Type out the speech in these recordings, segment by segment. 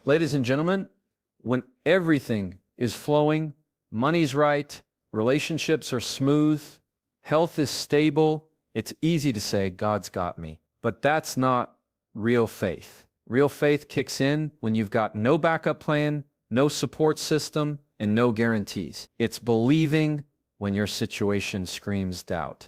Ladies and gentlemen, when everything is flowing, money's right, relationships are smooth, health is stable, it's easy to say, God's got me. But that's not real faith. Real faith kicks in when you've got no backup plan, no support system, and no guarantees. It's believing when your situation screams doubt.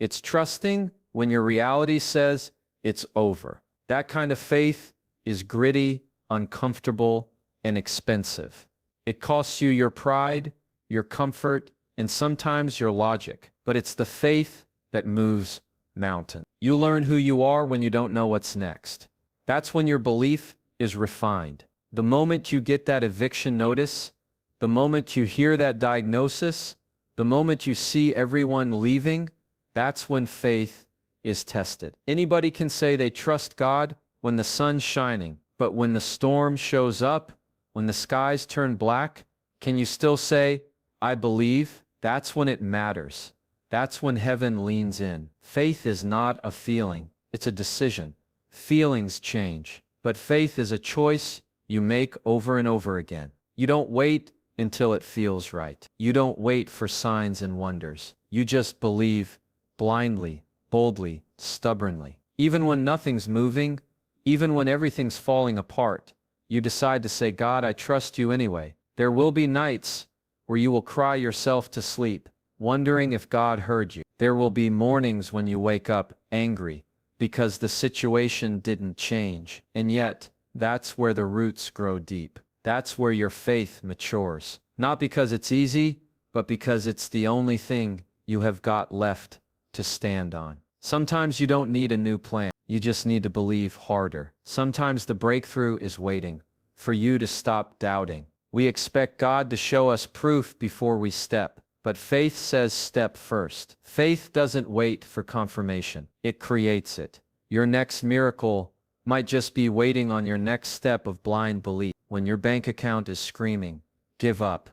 It's trusting when your reality says it's over. That kind of faith is gritty, uncomfortable, and expensive. It costs you your pride, your comfort, and sometimes your logic. But it's the faith that moves mountains. You learn who you are when you don't know what's next. That's when your belief is refined. The moment you get that eviction notice, the moment you hear that diagnosis, the moment you see everyone leaving, that's when faith is tested. Anybody can say they trust God when the sun's shining, but when the storm shows up, when the skies turn black, can you still say, I believe? That's when it matters. That's when heaven leans in. Faith is not a feeling, it's a decision. Feelings change, but faith is a choice you make over and over again. You don't wait until it feels right. You don't wait for signs and wonders. You just believe blindly, boldly, stubbornly. Even when nothing's moving, even when everything's falling apart, you decide to say, God, I trust you anyway. There will be nights where you will cry yourself to sleep, wondering if God heard you. There will be mornings when you wake up angry because the situation didn't change. And yet, that's where the roots grow deep. That's where your faith matures. Not because it's easy, but because it's the only thing you have got left to stand on. Sometimes you don't need a new plan. You just need to believe harder. Sometimes the breakthrough is waiting for you to stop doubting. We expect God to show us proof before we step, but faith says step first. Faith doesn't wait for confirmation. It creates it. Your next miracle might just be waiting on your next step of blind belief. When your bank account is screaming, give up.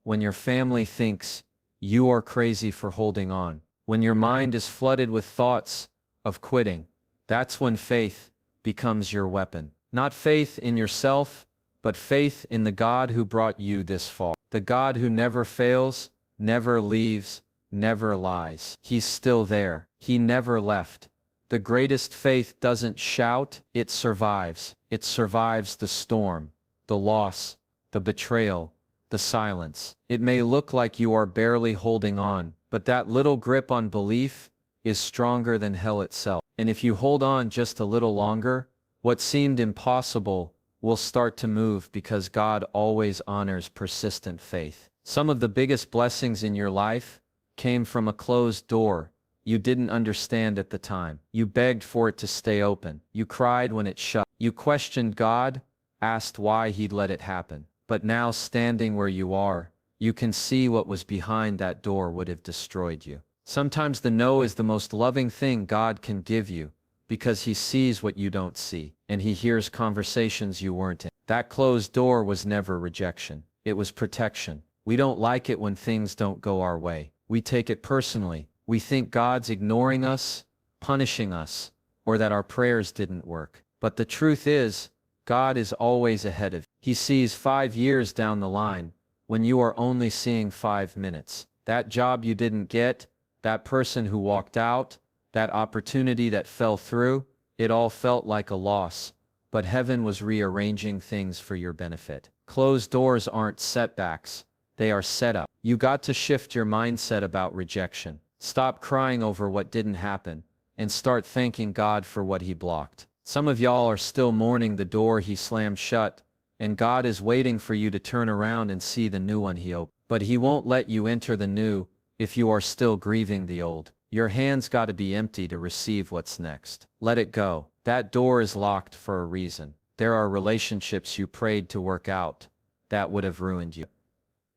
When your family thinks you are crazy for holding on. When your mind is flooded with thoughts of quitting. That's when faith becomes your weapon. Not faith in yourself, but faith in the God who brought you this far. The God who never fails, never leaves, never lies. He's still there. He never left. The greatest faith doesn't shout, it survives. It survives the storm, the loss, the betrayal, the silence. It may look like you are barely holding on, but that little grip on belief is stronger than hell itself. And if you hold on just a little longer, what seemed impossible will start to move because God always honors persistent faith. Some of the biggest blessings in your life came from a closed door you didn't understand at the time. You begged for it to stay open. You cried when it shut. You questioned God, asked why He'd let it happen. But now, standing where you are, you can see what was behind that door would have destroyed you. Sometimes the no is the most loving thing God can give you because He sees what you don't see, and He hears conversations you weren't in. That closed door was never rejection. It was protection. We don't like it when things don't go our way. We take it personally. We think God's ignoring us, punishing us, or that our prayers didn't work. But the truth is, God is always ahead of you. He sees 5 years down the line when you are only seeing 5 minutes. That job you didn't get, that person who walked out, that opportunity that fell through, it all felt like a loss. But heaven was rearranging things for your benefit. Closed doors aren't setbacks. They are set up. You got to shift your mindset about rejection. Stop crying over what didn't happen, and start thanking God for what He blocked. Some of y'all are still mourning the door He slammed shut, and God is waiting for you to turn around and see the new one He opened. But He won't let you enter the new if you are still grieving the old. Your hands got to be empty to receive what's next. Let it go. That door is locked for a reason. There are relationships you prayed to work out that would have ruined you.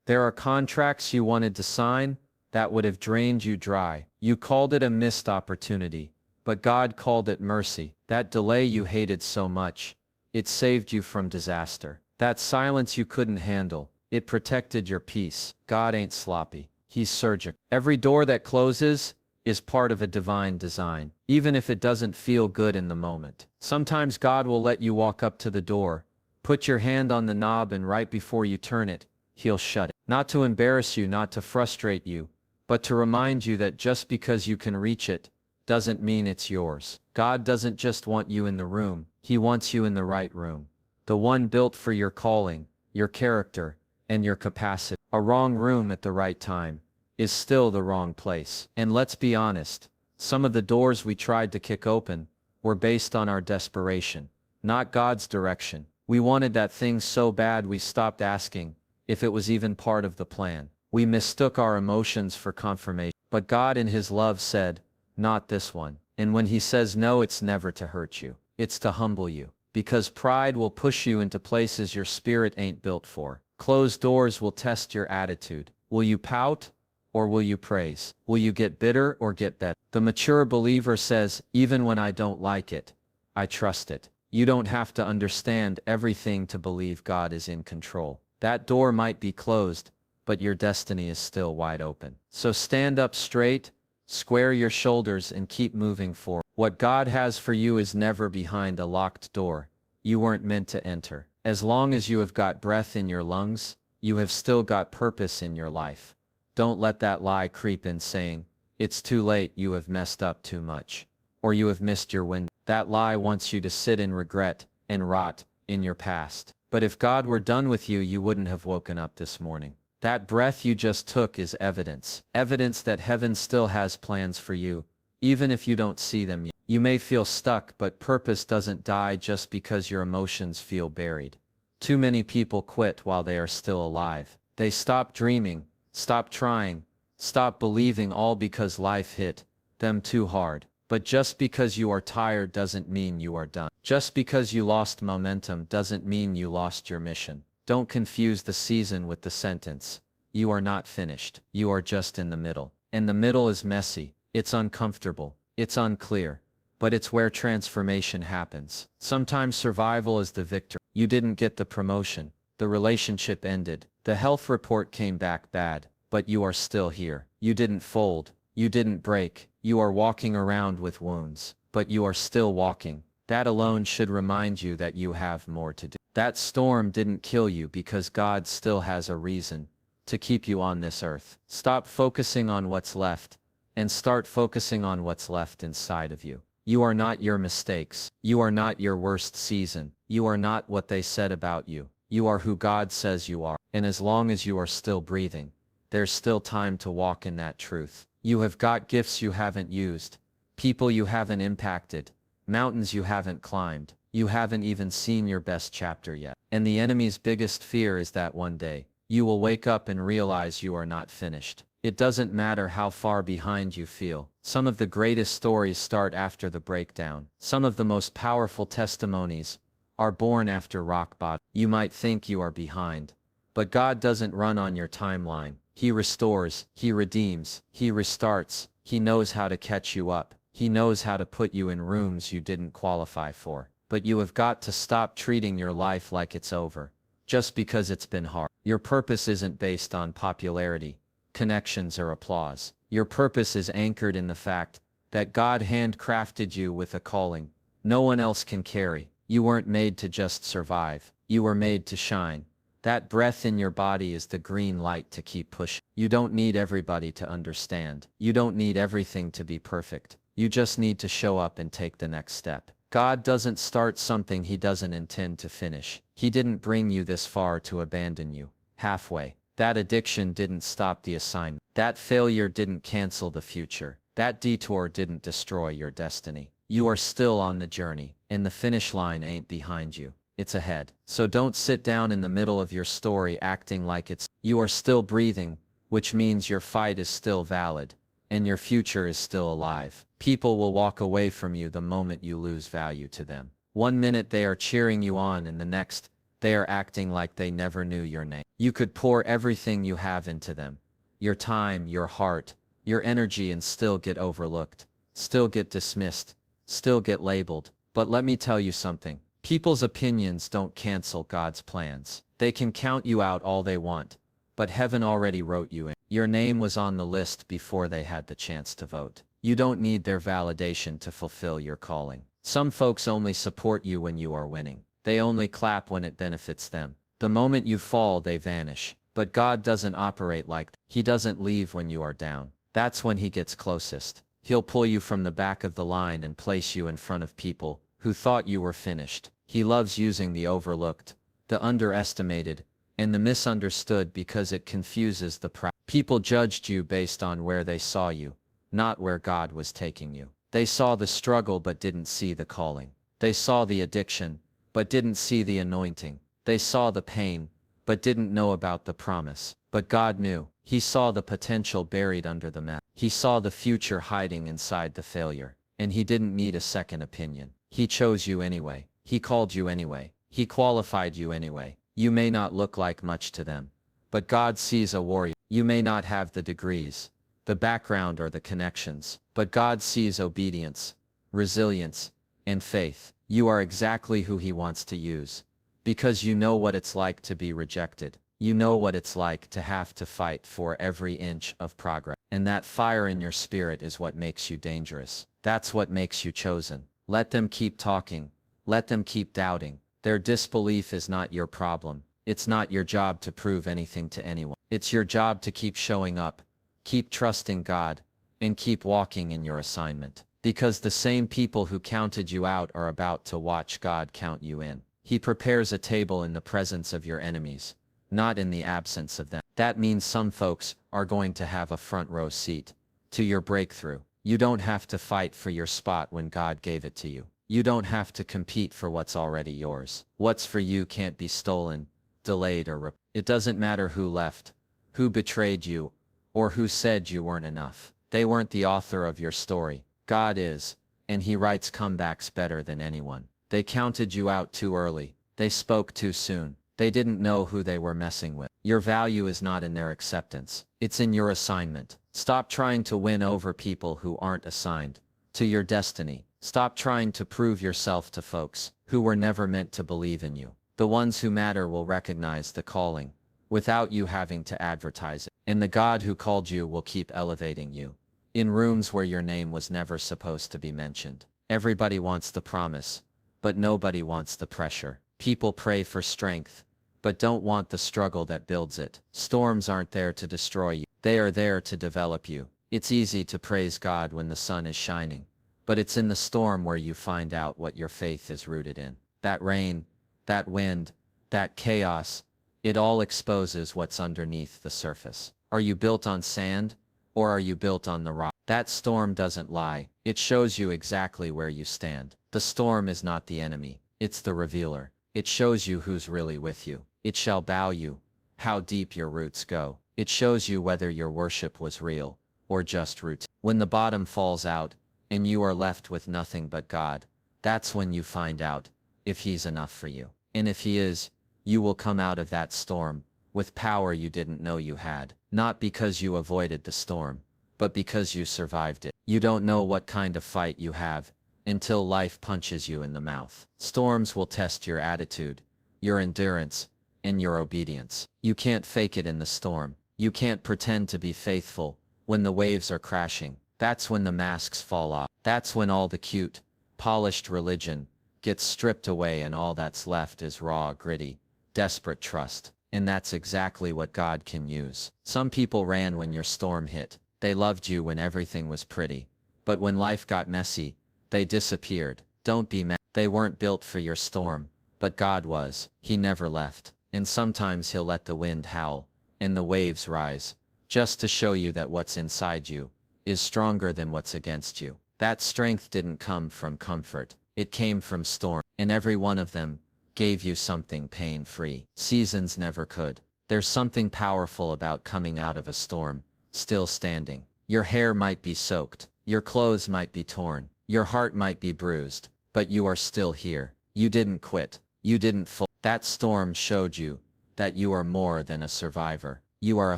There are contracts you wanted to sign that would have drained you dry. You called it a missed opportunity, but God called it mercy. That delay you hated so much, it saved you from disaster. That silence you couldn't handle, it protected your peace. God ain't sloppy. He's surgical. Every door that closes is part of a divine design, even if it doesn't feel good in the moment. Sometimes God will let you walk up to the door, Put your hand on the knob and right before you turn it, He'll shut it. Not to embarrass you, not to frustrate you, but to remind you that just because you can reach it, doesn't mean it's yours. God doesn't just want you in the room, He wants you in the right room. The one built for your calling, your character, and your capacity. A wrong room at the right time is still the wrong place. And let's be honest, some of the doors we tried to kick open were based on our desperation, not God's direction. We wanted that thing so bad we stopped asking if it was even part of the plan. We mistook our emotions for confirmation. But God in His love said, not this one. And when He says no, it's never to hurt you. It's to humble you. Because pride will push you into places your spirit ain't built for. Closed doors will test your attitude. Will you pout or will you praise? Will you get bitter or get better? The mature believer says, even when I don't like it, I trust it. You don't have to understand everything to believe God is in control. That door might be closed, but your destiny is still wide open. So stand up straight, square your shoulders, and keep moving forward. What God has for you is never behind a locked door. You weren't meant to enter. As long as you have got breath in your lungs, you have still got purpose in your life. Don't let that lie creep in saying, it's too late, you have messed up too much, or you have missed your window. That lie wants you to sit in regret and rot in your past. But if God were done with you, you wouldn't have woken up this morning. That breath you just took is evidence. Evidence that heaven still has plans for you, even if you don't see them yet. You may feel stuck, but purpose doesn't die just because your emotions feel buried. Too many people quit while they are still alive. They stop dreaming, stop trying, stop believing, all because life hit them too hard. But just because you are tired doesn't mean you are done. Just because you lost momentum doesn't mean you lost your mission. Don't confuse the season with the sentence. You are not finished. You are just in the middle. And the middle is messy. It's uncomfortable. It's unclear. But it's where transformation happens. Sometimes survival is the victor. You didn't get the promotion. The relationship ended. The health report came back bad. But you are still here. You didn't fold. You didn't break. You are walking around with wounds. But you are still walking. That alone should remind you that you have more to do. That storm didn't kill you because God still has a reason to keep you on this earth. Stop focusing on what's left and start focusing on what's left inside of you. You are not your mistakes. You are not your worst season. You are not what they said about you. You are who God says you are. And as long as you are still breathing, there's still time to walk in that truth. You have got gifts you haven't used, people you haven't impacted, mountains you haven't climbed. You haven't even seen your best chapter yet. And the enemy's biggest fear is that one day, you will wake up and realize you are not finished. It doesn't matter how far behind you feel. Some of the greatest stories start after the breakdown. Some of the most powerful testimonies are born after rock bottom. You might think you are behind, but God doesn't run on your timeline. He restores, He redeems, He restarts. He knows how to catch you up. He knows how to put you in rooms you didn't qualify for. But you have got to stop treating your life like it's over, just because it's been hard. Your purpose isn't based on popularity, connections, or applause. Your purpose is anchored in the fact that God handcrafted you with a calling no one else can carry. You weren't made to just survive. You were made to shine. That breath in your body is the green light to keep pushing. You don't need everybody to understand. You don't need everything to be perfect. You just need to show up and take the next step. God doesn't start something He doesn't intend to finish. He didn't bring you this far to abandon you halfway. That addiction didn't stop the assignment. That failure didn't cancel the future. That detour didn't destroy your destiny. You are still on the journey, and the finish line ain't behind you. It's ahead. So don't sit down in the middle of your story acting like you are still breathing, which means your fight is still valid, and your future is still alive. People will walk away from you the moment you lose value to them. One minute they are cheering you on, and the next, they are acting like they never knew your name. You could pour everything you have into them, your time, your heart, your energy, and still get overlooked, still get dismissed, still get labeled. But let me tell you something. People's opinions don't cancel God's plans. They can count you out all they want, but heaven already wrote you in. Your name was on the list before they had the chance to vote. You don't need their validation to fulfill your calling. Some folks only support you when you are winning. They only clap when it benefits them. The moment you fall, they vanish. But God doesn't operate like that. He doesn't leave when you are down. That's when he gets closest. He'll pull you from the back of the line and place you in front of people who thought you were finished. He loves using the overlooked, the underestimated, and the misunderstood because it confuses the proud. People judged you based on where they saw you, not where God was taking you. They saw the struggle but didn't see the calling. They saw the addiction, but didn't see the anointing. They saw the pain, but didn't know about the promise. But God knew. He saw the potential buried under the mess. He saw the future hiding inside the failure. And he didn't need a second opinion. He chose you anyway. He called you anyway. He qualified you anyway. You may not look like much to them, but God sees a warrior. You may not have the degrees, the background, or the connections, but God sees obedience, resilience, and faith. You are exactly who he wants to use, because you know what it's like to be rejected. You know what it's like to have to fight for every inch of progress. And that fire in your spirit is what makes you dangerous. That's what makes you chosen. Let them keep talking. Let them keep doubting. Their disbelief is not your problem. It's not your job to prove anything to anyone. It's your job to keep showing up, keep trusting God, and keep walking in your assignment. Because the same people who counted you out are about to watch God count you in. He prepares a table in the presence of your enemies, not in the absence of them. That means some folks are going to have a front row seat to your breakthrough. You don't have to fight for your spot when God gave it to you. You don't have to compete for what's already yours. What's for you can't be stolen, delayed, or it doesn't matter who left, who betrayed you, or who said you weren't enough. They weren't the author of your story. God is, and he writes comebacks better than anyone. They counted you out too early. They spoke too soon. They didn't know who they were messing with. Your value is not in their acceptance. It's in your assignment. Stop trying to win over people who aren't assigned to your destiny. Stop trying to prove yourself to folks who were never meant to believe in you. The ones who matter will recognize the calling without you having to advertise it. And the God who called you will keep elevating you in rooms where your name was never supposed to be mentioned. Everybody wants the promise, but nobody wants the pressure. People pray for strength, but don't want the struggle that builds it. Storms aren't there to destroy you. They are there to develop you. It's easy to praise God when the sun is shining, but it's in the storm where you find out what your faith is rooted in. That rain, that wind, that chaos, it all exposes what's underneath the surface. Are you built on sand, or are you built on the rock? That storm doesn't lie. It shows you exactly where you stand. The storm is not the enemy. It's the revealer. It shows you who's really with you. It shall bow you, how deep your roots go. It shows you whether your worship was real, or just routine. When the bottom falls out, and you are left with nothing but God, that's when you find out if he's enough for you. And if he is, you will come out of that storm with power you didn't know you had. Not because you avoided the storm, but because you survived it. You don't know what kind of fight you have until life punches you in the mouth. Storms will test your attitude, your endurance, and your obedience. You can't fake it in the storm. You can't pretend to be faithful when the waves are crashing. That's when the masks fall off. That's when all the cute, polished religion gets stripped away and all that's left is raw, gritty, desperate trust. And that's exactly what God can use. Some people ran when your storm hit. They loved you when everything was pretty. But when life got messy, they disappeared. Don't be mad. They weren't built for your storm, but God was. He never left. And sometimes he'll let the wind howl and the waves rise, just to show you that what's inside you is stronger than what's against you. That strength didn't come from comfort. It came from storm. And every one of them gave you something pain-free. Seasons never could. There's something powerful about coming out of a storm, still standing. Your hair might be soaked. Your clothes might be torn. Your heart might be bruised. But you are still here. You didn't quit. You didn't fall. That storm showed you that you are more than a survivor. You are a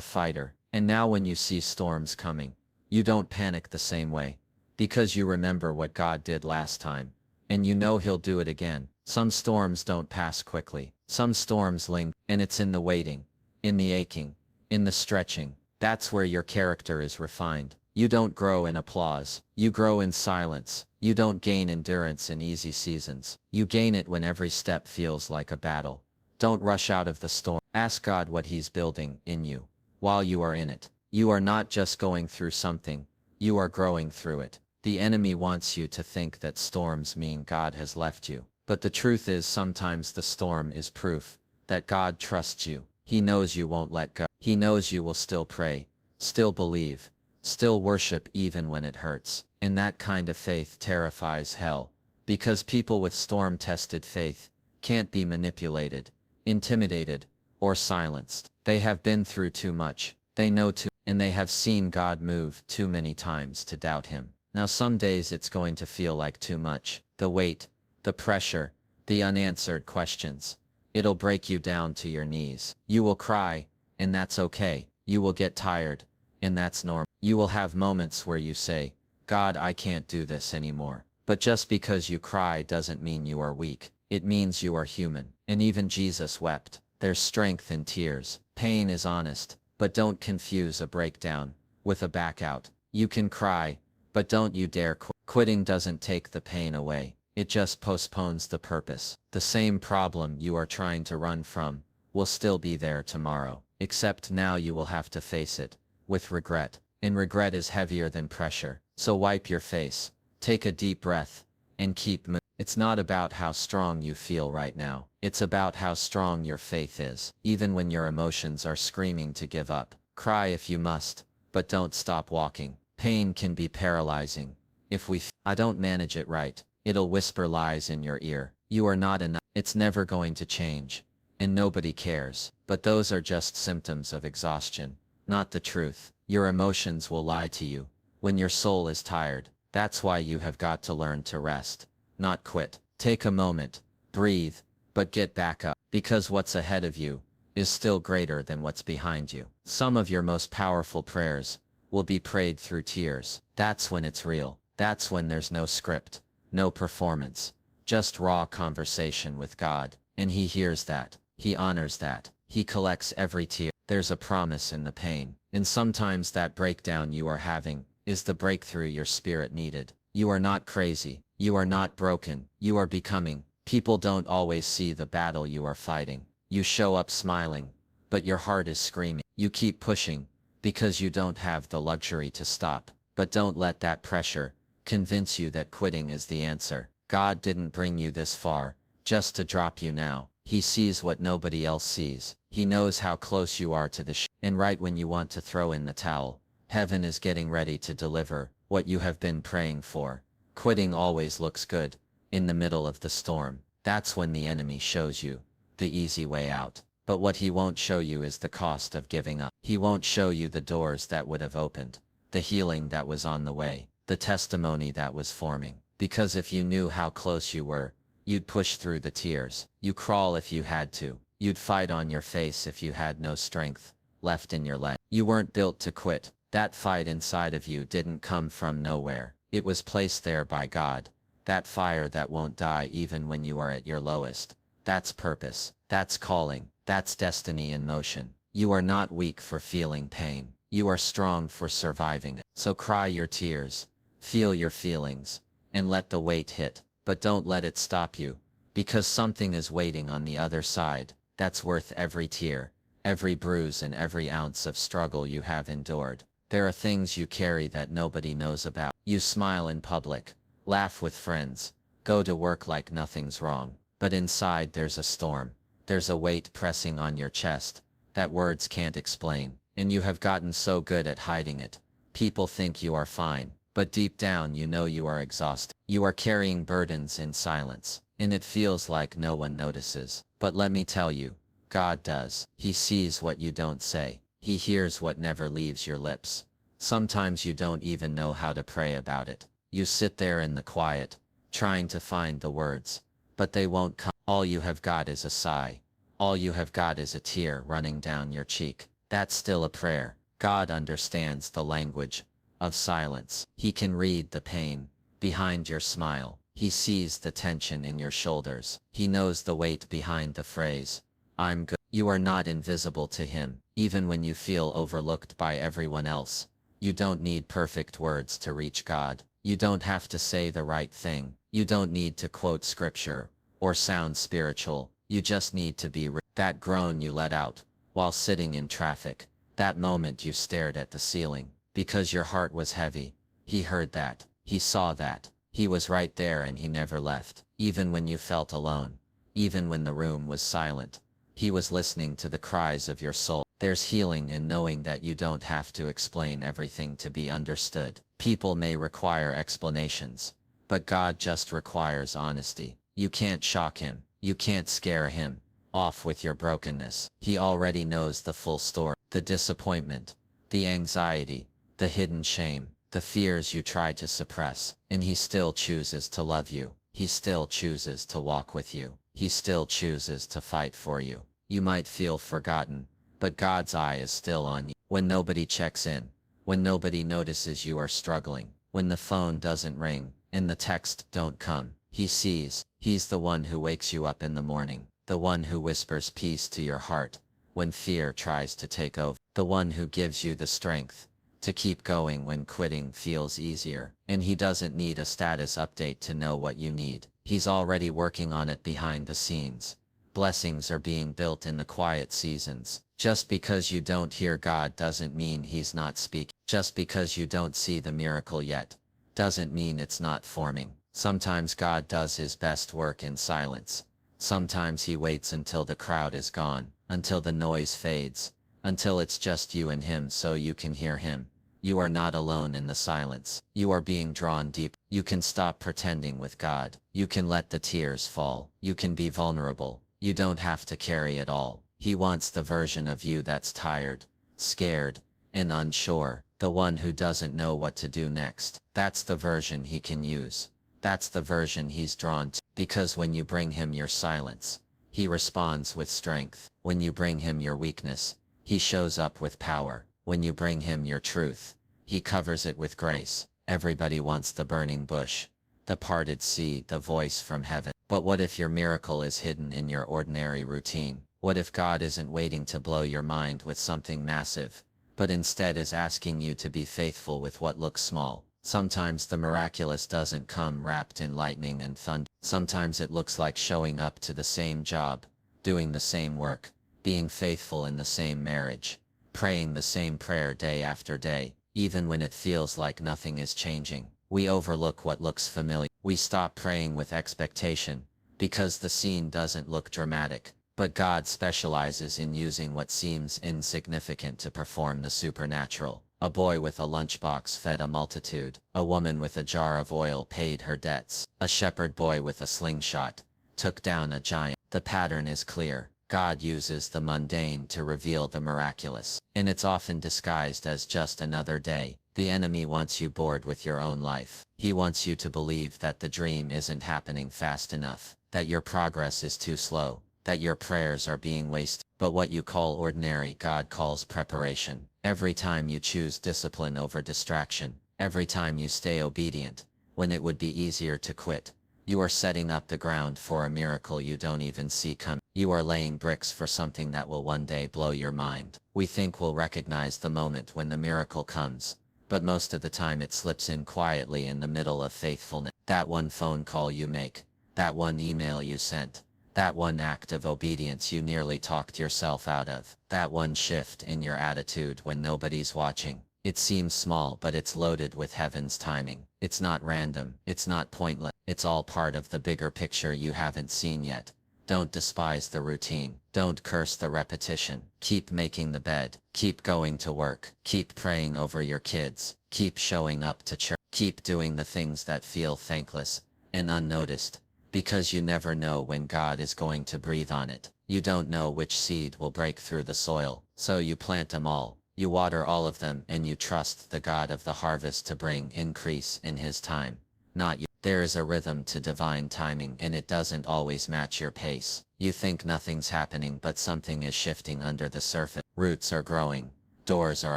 fighter. And now when you see storms coming, you don't panic the same way. Because you remember what God did last time. And you know he'll do it again. Some storms don't pass quickly. Some storms linger. And it's in the waiting, in the aching, in the stretching. That's where your character is refined. You don't grow in applause. You grow in silence. You don't gain endurance in easy seasons. You gain it when every step feels like a battle. Don't rush out of the storm. Ask God what He's building in you while you are in it. You are not just going through something, you are growing through it. The enemy wants you to think that storms mean God has left you. But the truth is sometimes the storm is proof that God trusts you. He knows you won't let go. He knows you will still pray, still believe, still worship even when it hurts. And that kind of faith terrifies hell. Because people with storm-tested faith can't be manipulated, intimidated, or silenced. They have been through too much. They know too, and they have seen God move too many times to doubt Him. Now some days it's going to feel like too much. The weight, the pressure, the unanswered questions. It'll break you down to your knees. You will cry, and that's okay. You will get tired, and that's normal. You will have moments where you say, God, I can't do this anymore. But just because you cry doesn't mean you are weak. It means you are human. And even Jesus wept. There's strength in tears. Pain is honest, but don't confuse a breakdown with a back out. You can cry, but don't you dare quit. Quitting doesn't take the pain away. It just postpones the purpose. The same problem you are trying to run from will still be there tomorrow, except now you will have to face it with regret. And regret is heavier than pressure. So wipe your face, take a deep breath, and keep moving. It's not about how strong you feel right now. It's about how strong your faith is. Even when your emotions are screaming to give up, cry if you must, but don't stop walking. Pain can be paralyzing. If I don't manage it right, it'll whisper lies in your ear. You are not enough. It's never going to change. And nobody cares. But those are just symptoms of exhaustion, not the truth. Your emotions will lie to you when your soul is tired. That's why you have got to learn to rest, not quit. Take a moment, breathe, but get back up. Because what's ahead of you is still greater than what's behind you. Some of your most powerful prayers will be prayed through tears. That's when it's real. That's when there's no script, no performance, just raw conversation with God. And He hears that. He honors that. He collects every tear. There's a promise in the pain. And sometimes that breakdown you are having is the breakthrough your spirit needed. You are not crazy. You are not broken. You are becoming. People don't always see the battle you are fighting. You show up smiling, but your heart is screaming. You keep pushing because you don't have the luxury to stop. But don't let that pressure convince you that quitting is the answer. God didn't bring you this far just to drop you now. He sees what nobody else sees. He knows how close you are to the and right when you want to throw in the towel, heaven is getting ready to deliver what you have been praying for. Quitting always looks good in the middle of the storm. That's when the enemy shows you the easy way out. But what he won't show you is the cost of giving up. He won't show you the doors that would have opened, the healing that was on the way, the testimony that was forming. Because if you knew how close you were, you'd push through the tears. You crawl if you had to. You'd fight on your face if you had no strength left in your leg. You weren't built to quit. That fight inside of you didn't come from nowhere. It was placed there by God. That fire that won't die even when you are at your lowest. That's purpose. That's calling. That's destiny in motion. You are not weak for feeling pain. You are strong for surviving it. So cry your tears, feel your feelings, and let the weight hit. But don't let it stop you, because something is waiting on the other side that's worth every tear, every bruise, and every ounce of struggle you have endured. There are things you carry that nobody knows about. You smile in public, laugh with friends, go to work like nothing's wrong. But inside there's a storm. There's a weight pressing on your chest that words can't explain. And you have gotten so good at hiding it. People think you are fine, but deep down you know you are exhausted. You are carrying burdens in silence, and it feels like no one notices. But let me tell you, God does. He sees what you don't say. He hears what never leaves your lips. Sometimes you don't even know how to pray about it. You sit there in the quiet, trying to find the words, but they won't come. All you have got is a sigh. All you have got is a tear running down your cheek. That's still a prayer. God understands the language of silence. He can read the pain behind your smile. He sees the tension in your shoulders. He knows the weight behind the phrase, I'm good. You are not invisible to him, even when you feel overlooked by everyone else. You don't need perfect words to reach God. You don't have to say the right thing. You don't need to quote scripture or sound spiritual. You just need to be that groan you let out while sitting in traffic. That moment you stared at the ceiling because your heart was heavy. He heard that. He saw that. He was right there and he never left. Even when you felt alone. Even when the room was silent. He was listening to the cries of your soul. There's healing in knowing that you don't have to explain everything to be understood. People may require explanations, but God just requires honesty. You can't shock him. You can't scare him off with your brokenness. He already knows the full story. The disappointment, the anxiety, the hidden shame, the fears you try to suppress, and he still chooses to love you. He still chooses to walk with you. He still chooses to fight for you. You might feel forgotten, but God's eye is still on you. When nobody checks in, when nobody notices you are struggling, when the phone doesn't ring, and the texts don't come, he sees. He's the one who wakes you up in the morning, the one who whispers peace to your heart when fear tries to take over, the one who gives you the strength to keep going when quitting feels easier. And he doesn't need a status update to know what you need. He's already working on it behind the scenes. Blessings are being built in the quiet seasons. Just because you don't hear God doesn't mean he's not speaking. Just because you don't see the miracle yet doesn't mean it's not forming. Sometimes God does his best work in silence. Sometimes he waits until the crowd is gone, until the noise fades, until it's just you and him so you can hear him. You are not alone in the silence. You are being drawn deep. You can stop pretending with God. You can let the tears fall. You can be vulnerable. You don't have to carry it all. He wants the version of you that's tired, scared, and unsure, the one who doesn't know what to do next. That's the version he can use. That's the version he's drawn to. Because when you bring him your silence, he responds with strength. When you bring him your weakness, he shows up with power. When you bring him your truth, he covers it with grace. Everybody wants the burning bush, the parted sea, the voice from heaven. But what if your miracle is hidden in your ordinary routine? What if God isn't waiting to blow your mind with something massive, but instead is asking you to be faithful with what looks small? Sometimes the miraculous doesn't come wrapped in lightning and thunder. Sometimes it looks like showing up to the same job, doing the same work, being faithful in the same marriage, praying the same prayer day after day, even when it feels like nothing is changing. We overlook what looks familiar. We stop praying with expectation, because the scene doesn't look dramatic. But God specializes in using what seems insignificant to perform the supernatural. A boy with a lunchbox fed a multitude. A woman with a jar of oil paid her debts. A shepherd boy with a slingshot took down a giant. The pattern is clear. God uses the mundane to reveal the miraculous, and it's often disguised as just another day. The enemy wants you bored with your own life. He wants you to believe that the dream isn't happening fast enough, that your progress is too slow, that your prayers are being wasted. But what you call ordinary, God calls preparation. Every time you choose discipline over distraction, every time you stay obedient, when it would be easier to quit, you are setting up the ground for a miracle you don't even see coming. You are laying bricks for something that will one day blow your mind. We think we'll recognize the moment when the miracle comes, but most of the time it slips in quietly in the middle of faithfulness. That one phone call you make, that one email you sent, that one act of obedience you nearly talked yourself out of, that one shift in your attitude when nobody's watching. It seems small, but it's loaded with heaven's timing. It's not random, it's not pointless, it's all part of the bigger picture you haven't seen yet. Don't despise the routine. Don't curse the repetition. Keep making the bed. Keep going to work. Keep praying over your kids. Keep showing up to church. Keep doing the things that feel thankless and unnoticed, because you never know when God is going to breathe on it. You don't know which seed will break through the soil, so you plant them all. You water all of them, and you trust the God of the harvest to bring increase in his time, not you. There is a rhythm to divine timing, and it doesn't always match your pace. You think nothing's happening, but something is shifting under the surface. Roots are growing, doors are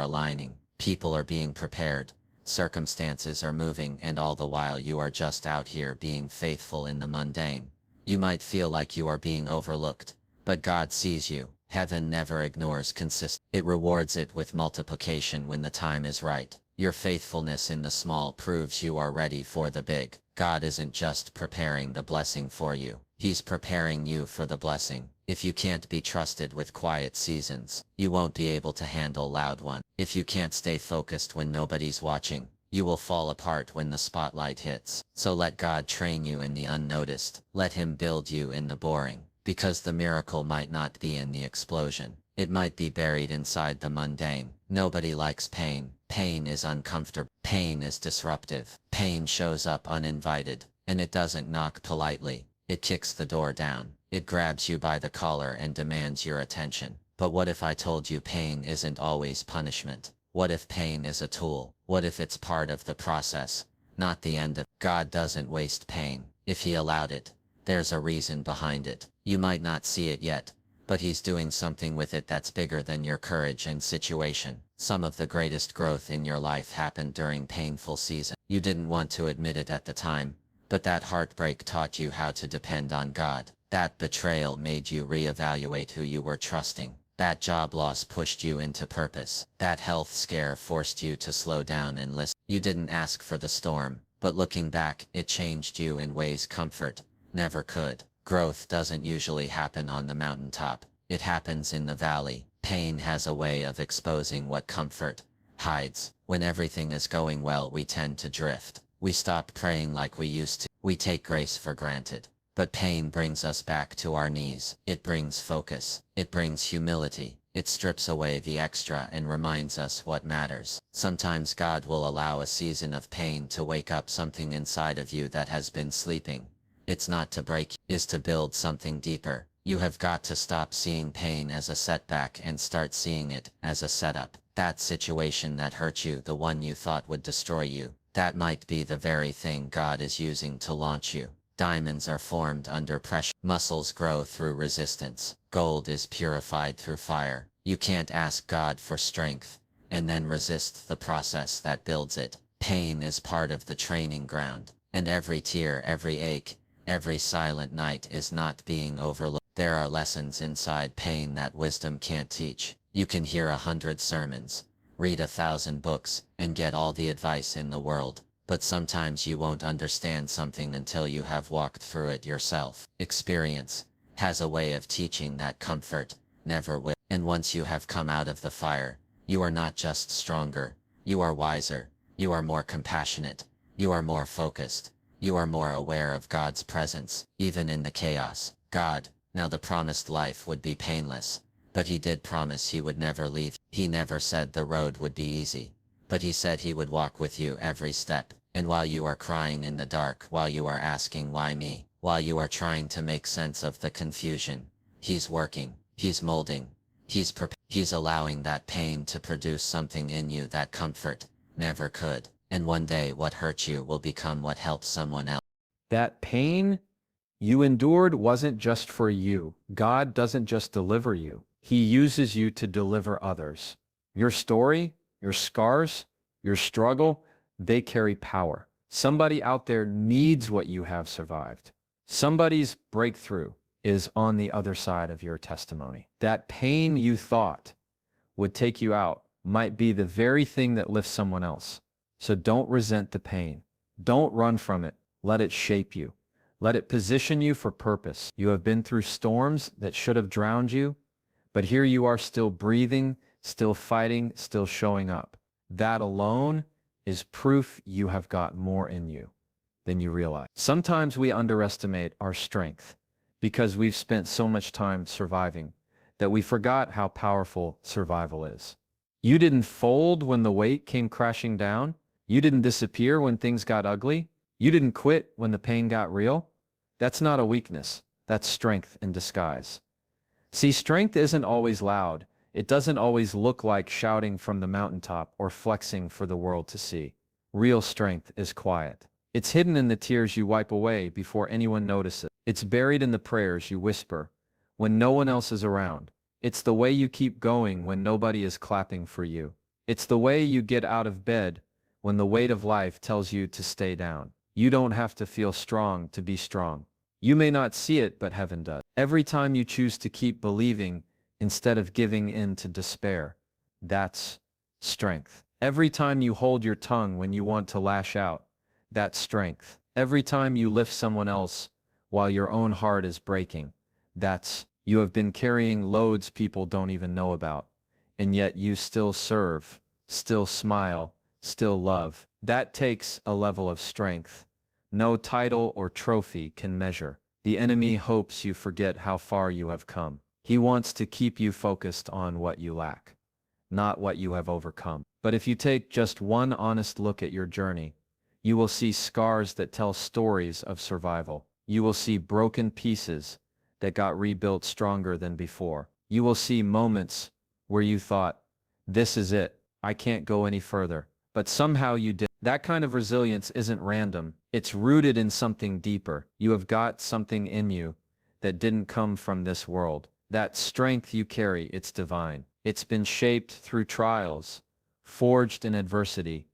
aligning, people are being prepared, circumstances are moving, and all the while you are just out here being faithful in the mundane. You might feel like you are being overlooked, but God sees you. Heaven never ignores consistency. It rewards it with multiplication when the time is right. Your faithfulness in the small proves you are ready for the big. God isn't just preparing the blessing for you. He's preparing you for the blessing. If you can't be trusted with quiet seasons, you won't be able to handle loud ones. If you can't stay focused when nobody's watching, you will fall apart when the spotlight hits. So let God train you in the unnoticed. Let Him build you in the boring. Because the miracle might not be in the explosion. It might be buried inside the mundane. Nobody likes pain. Pain is uncomfortable. Pain is disruptive. Pain shows up uninvited. And it doesn't knock politely. It kicks the door down. It grabs you by the collar and demands your attention. But what if I told you pain isn't always punishment? What if pain is a tool? What if it's part of the process, not the end of it? God doesn't waste pain. If He allowed it, there's a reason behind it. You might not see it yet, but He's doing something with it that's bigger than your courage and situation. Some of the greatest growth in your life happened during painful seasons. You didn't want to admit it at the time, but that heartbreak taught you how to depend on God. That betrayal made you reevaluate who you were trusting. That job loss pushed you into purpose. That health scare forced you to slow down and listen. You didn't ask for the storm, but looking back, it changed you in ways comfort never could. Growth doesn't usually happen on the mountaintop. It happens in the valley. Pain has a way of exposing what comfort hides. When everything is going well, we tend to drift. We stop praying like we used to. We take grace for granted. But pain brings us back to our knees. It brings focus. It brings humility. It strips away the extra and reminds us what matters. Sometimes God will allow a season of pain to wake up something inside of you that has been sleeping. It's not to break, it's to build something deeper. You have got to stop seeing pain as a setback and start seeing it as a setup. That situation that hurt you, the one you thought would destroy you, that might be the very thing God is using to launch you. Diamonds are formed under pressure. Muscles grow through resistance. Gold is purified through fire. You can't ask God for strength and then resist the process that builds it. Pain is part of the training ground. And every tear, every ache, every silent night is not being overlooked. There are lessons inside pain that wisdom can't teach. You can hear 100 sermons, read 1,000 books, and get all the advice in the world. But sometimes you won't understand something until you have walked through it yourself. Experience has a way of teaching that comfort never will. And once you have come out of the fire, you are not just stronger, you are wiser, you are more compassionate, you are more focused, you are more aware of God's presence, even in the chaos. God, now the promised life would be painless, but He did promise He would never leave. He never said the road would be easy, but He said He would walk with you every step. And while you are crying in the dark, while you are asking why me, while you are trying to make sense of the confusion, He's working, He's molding, He's allowing that pain to produce something in you that comfort never could. And one day what hurt you will become what helps someone else. That pain you endured wasn't just for you. God doesn't just deliver you. He uses you to deliver others. Your story, your scars, your struggle, they carry power. Somebody out there needs what you have survived. Somebody's breakthrough is on the other side of your testimony. That pain you thought would take you out might be the very thing that lifts someone else. So don't resent the pain. Don't run from it. Let it shape you. Let it position you for purpose. You have been through storms that should have drowned you, but here you are still breathing, still fighting, still showing up. That alone is proof you have got more in you than you realize. Sometimes we underestimate our strength because we've spent so much time surviving that we forgot how powerful survival is. You didn't fold when the weight came crashing down. You didn't disappear when things got ugly. You didn't quit when the pain got real. That's not a weakness. That's strength in disguise. See, strength isn't always loud. It doesn't always look like shouting from the mountaintop or flexing for the world to see. Real strength is quiet. It's hidden in the tears you wipe away before anyone notices. It's buried in the prayers you whisper when no one else is around. It's the way you keep going when nobody is clapping for you. It's the way you get out of bed when the weight of life tells you to stay down. You don't have to feel strong to be strong. You may not see it, but heaven does. Every time you choose to keep believing instead of giving in to despair, that's strength. Every time you hold your tongue when you want to lash out, that's strength. Every time you lift someone else while your own heart is breaking, that's you have been carrying loads people don't even know about, and yet you still serve, still smile, still love. That takes a level of strength no title or trophy can measure. The enemy hopes you forget how far you have come. He wants to keep you focused on what you lack, not what you have overcome. But if you take just one honest look at your journey, you will see scars that tell stories of survival. You will see broken pieces that got rebuilt stronger than before. You will see moments where you thought, this is it, I can't go any further. But somehow you did. That kind of resilience isn't random. It's rooted in something deeper. You have got something in you that didn't come from this world. That strength you carry, it's divine. It's been shaped through trials, forged in adversity,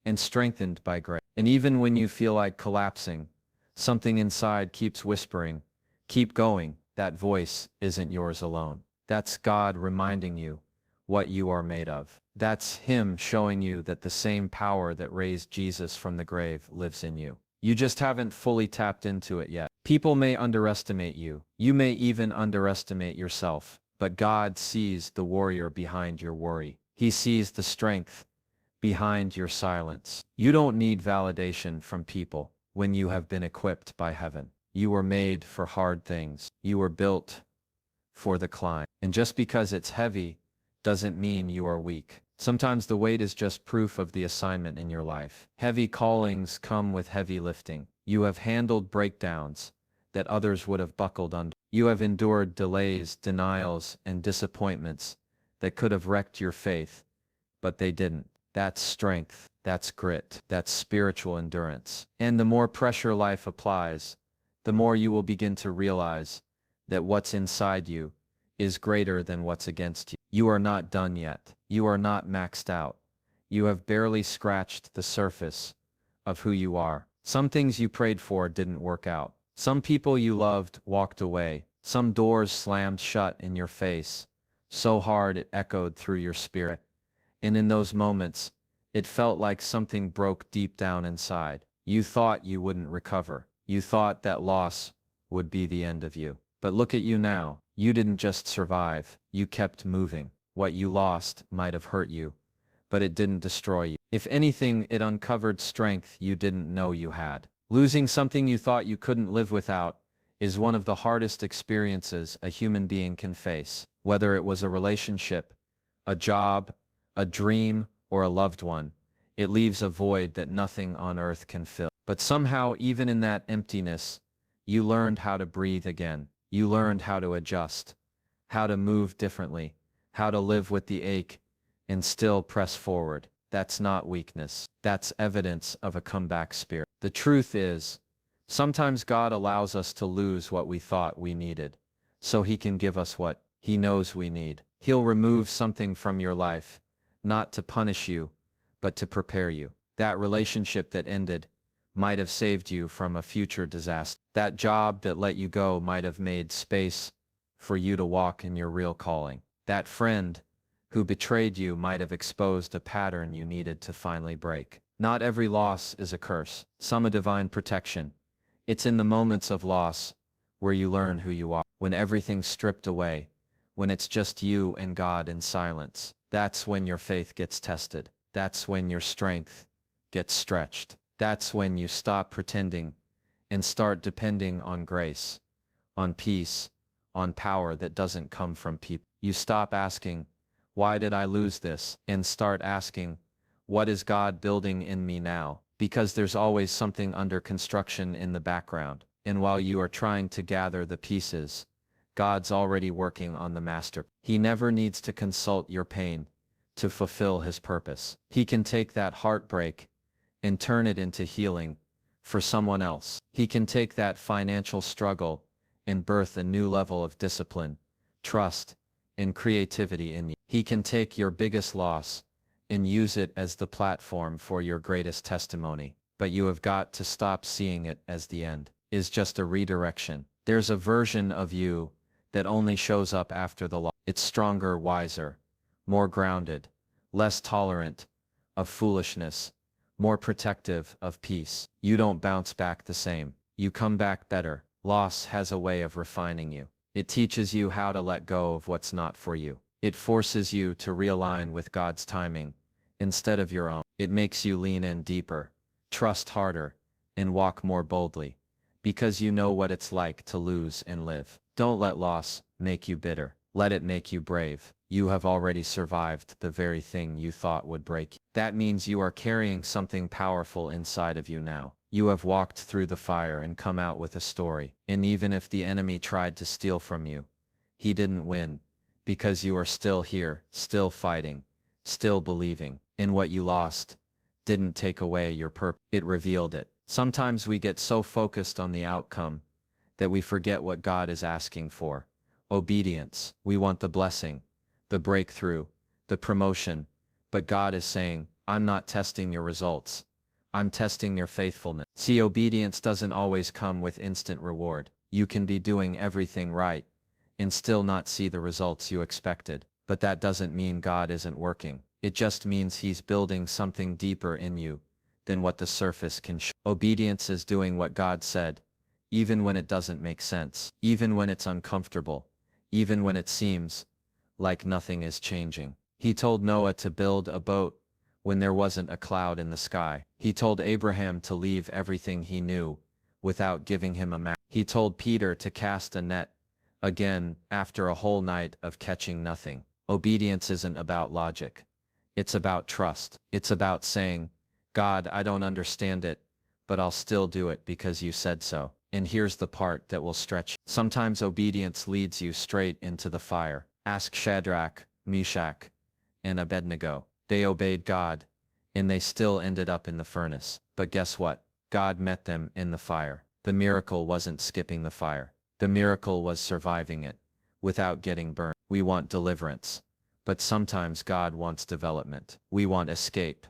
and strengthened by grace. And even when you feel like collapsing, something inside keeps whispering, keep going. That voice isn't yours alone. That's God reminding you what you are made of. That's Him showing you that the same power that raised Jesus from the grave lives in you. You just haven't fully tapped into it yet. People may underestimate you. You may even underestimate yourself. But God sees the warrior behind your worry. He sees the strength behind your silence. You don't need validation from people when you have been equipped by heaven. You were made for hard things. You were built for the climb. And just because it's heavy doesn't mean you are weak. Sometimes the weight is just proof of the assignment in your life. Heavy callings come with heavy lifting. You have handled breakdowns that others would have buckled under. You have endured delays, denials, and disappointments that could have wrecked your faith, but they didn't. That's strength. That's grit. That's spiritual endurance. And the more pressure life applies, the more you will begin to realize that what's inside you is greater than what's against you. You are not done yet. You are not maxed out. You have barely scratched the surface of who you are. Some things you prayed for didn't work out. Some people you loved walked away. Some doors slammed shut in your face, so hard it echoed through your spirit. And in those moments, it felt like something broke deep down inside. You thought you wouldn't recover. You thought that loss would be the end of you. But look at you now. You didn't just survive, you kept moving. What you lost might have hurt you, but it didn't destroy you. If anything, it uncovered strength you didn't know you had. Losing something you thought you couldn't live without is one of the hardest experiences a human being can face. Whether it was a relationship, a job, a dream, or a loved one, it leaves a void that nothing on earth can fill. But somehow, even in that emptiness, you learned how to breathe again. You learned how to adjust, how to move differently, how to live with the ache, and still press forward. That's not weakness. That's evidence of a comeback spirit. The truth is, sometimes God allows us to lose what we thought we needed, so He can give us what He knows we need. He'll remove something from your life, not to punish you, but to prepare you. That relationship that ended might have saved you from a future disaster. That job that let you go might have made space for you to walk in your real calling. That friend who betrayed you might have exposed a pattern you needed to finally break. Not every loss is a curse, some a divine protection. It's in the moments of loss where you learn who you are. When everything's stripped away, when it's just you and God in silence, that's when your faith gets tested. That's when your strength gets stretched. That's when you stop pretending and start depending on grace, on peace, on power that doesn't come from people. You stop asking, why did I lose this? And start asking, what is God building in me now? Because there's always something under construction in the background. And while you are trying to gather the pieces, God's already working on the master. He never needs to consult your pain to fulfill His purpose. He can take that heartbreak and turn it into healing for someone else. He can take that financial struggle and birth a new level of discipline, trust, and creativity in you. He can take your biggest loss and use it as the platform for your greatest testimony. But you have got to stop seeing it as the end. It's just a redirection. There's a version of you that only shows up after the loss. It's stronger, wiser, more grounded, less tolerant, of foolishness, more protective of peace. You don't bounce back the same. You come back better. Loss has a way of refining you. It teaches you how to let go of what's not for you. It forces you to realign with God's timing instead of your own. It makes you lean in deeper, trust harder, and walk more boldly, because you know what it's like to lose and live. Don't let loss make you bitter. Let it make you brave. You have already survived the very thing you thought would break you. That means you are carrying something powerful inside of you now. You have walked through the fire and come out with a story. And even if the enemy tried to steal from you, he didn't win, because you are still here, still fighting, still believing. In what you lost didn't take away your purpose. It revealed it. Sometimes we get so focused on the outcome that we forget what God is asking for. Obedience. We want the blessing, the breakthrough, the promotion, but God is saying, I'm not testing your results. I'm testing your faithfulness. See, obedience doesn't always come with instant reward. You can be doing everything right and still not see the results you expected. But that doesn't mean God isn't working. It just means He's building something deeper in you than what the surface can show. Obedience is doing what God said, even when it doesn't make sense, even when it's uncomfortable, even when it seems like nothing is changing. He told Noah to build a boat when there wasn't a cloud in the sky. He told Abraham to leave everything he knew without giving him a map. He told Peter to cast a net again after a whole night of catching nothing. Obedience isn't about logic. It's about trust. It's about saying, God, I don't understand it, but I'll still do it because you said so. And here's the part that will stretch. Sometimes obedience leads you straight into the fire. Ask Shadrach, Meshach, and Abednego. They obeyed God, and they still ended up in the furnace. But guess what? God met them in the fire. The miracle wasn't skipping the fire. The miracle was surviving it without getting burned. We want deliverance, but sometimes God wants development. We want escape,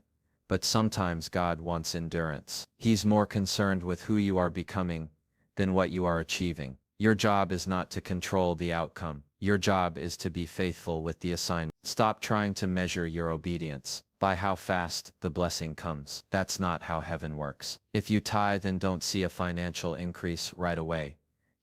but sometimes God wants endurance. He's more concerned with who you are becoming than what you are achieving. Your job is not to control the outcome. Your job is to be faithful with the assignment. Stop trying to measure your obedience by how fast the blessing comes. That's not how heaven works. If you tithe and don't see a financial increase right away,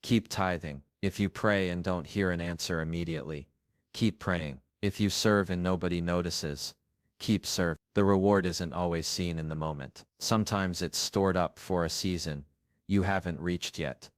keep tithing. If you pray and don't hear an answer immediately, keep praying. If you serve and nobody notices, keep serving. The reward isn't always seen in the moment. Sometimes it's stored up for a season you haven't reached yet.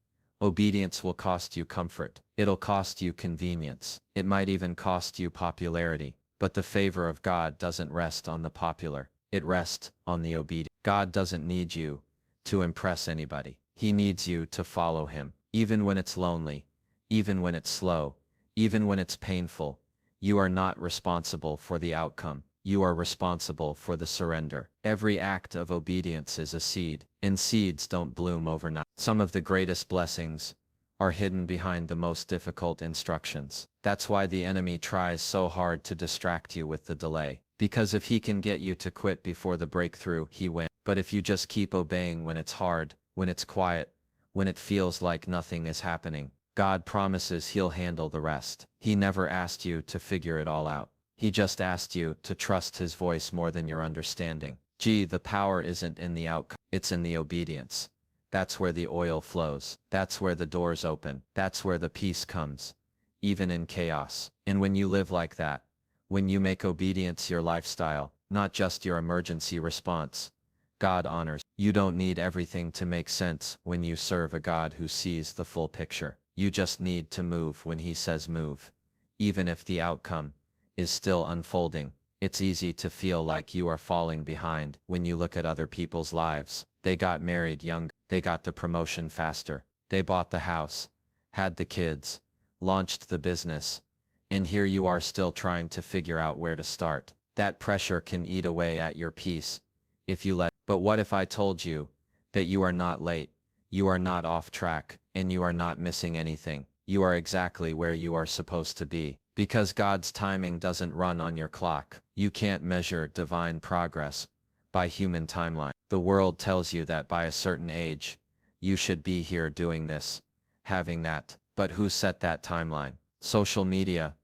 Obedience will cost you comfort. It'll cost you convenience. It might even cost you popularity. But the favor of God doesn't rest on the popular. It rests on the obedient. God doesn't need you to impress anybody. He needs you to follow Him. Even when it's lonely, even when it's slow, even when it's painful, you are not responsible for the outcome. You are responsible for the surrender. Every act of obedience is a seed, and seeds don't bloom overnight. Some of the greatest blessings are hidden behind the most difficult instructions. That's why the enemy tries so hard to distract you with the delay. Because if he can get you to quit before the breakthrough, he wins. But if you just keep obeying when it's hard, when it's quiet, when it feels like nothing is happening, God promises He'll handle the rest. He never asked you to figure it all out. He just asked you to trust His voice more than your understanding. The power isn't in the outcome, it's in the obedience. That's where the oil flows. That's where the doors open. That's where the peace comes, even in chaos. And when you live like that, when you make obedience your lifestyle, not just your emergency response, God honors. You don't need everything to make sense when you serve a God who sees the full picture. You just need to move when He says move, even if the outcome is still unfolding. It's easy to feel like you are falling behind when you look at other people's lives. They got married young, they got the promotion faster, they bought the house, had the kids, launched the business, and here you are still trying to figure out where to start. That pressure can eat away at your peace if you let. But what if I told you that you are not late, you are not off track, and you are not missing anything? You are exactly where you are supposed to be. Because God's timing doesn't run on your clock. You can't measure divine progress by human timeline. The world tells you that by a certain age, you should be here doing this, having that. But who set that timeline? Social media,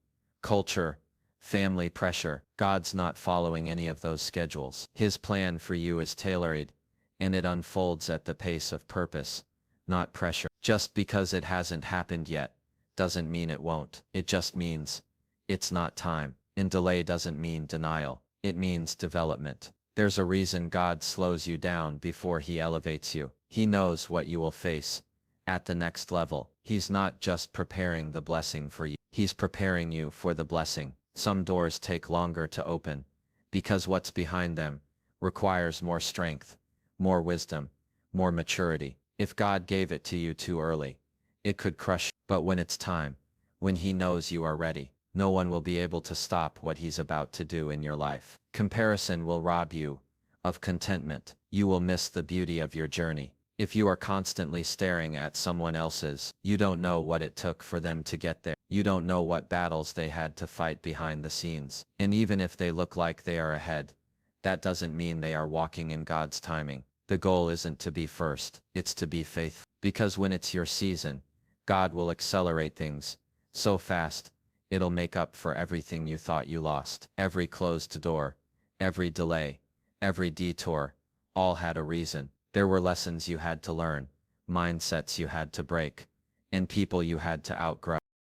culture, family pressure. God's not following any of those schedules. His plan for you is tailored, and it unfolds at the pace of purpose, not pressure. Just because it hasn't happened yet doesn't mean it won't. It just means it's not time. And delay doesn't mean denial. It means development. There's a reason God slows you down before he elevates you. He knows what you will face at the next level. He's not just preparing the blessing for you. He's preparing you for the blessing. Some doors take longer to open because what's behind them requires more strength, more wisdom, more maturity. If God gave it to you too early, it could crush you. But when it's time, when he knows you are ready, no one will be able to stop what he's about to do in your life. Comparison will rob you of contentment. You will miss the beauty of your journey. If you are constantly staring at someone else's, you don't know what it took for them to get there. You don't know what battles they had to fight behind the scenes. And even if they look like they are ahead, that doesn't mean they are walking in God's timing. The goal isn't to be first, it's to be faithful. Because when it's your season, God will accelerate things so fast, it'll make up for everything you thought you lost. Every closed door, every delay, every detour, all had a reason. There were lessons you had to learn, mindsets you had to break, and people you had to outgrow.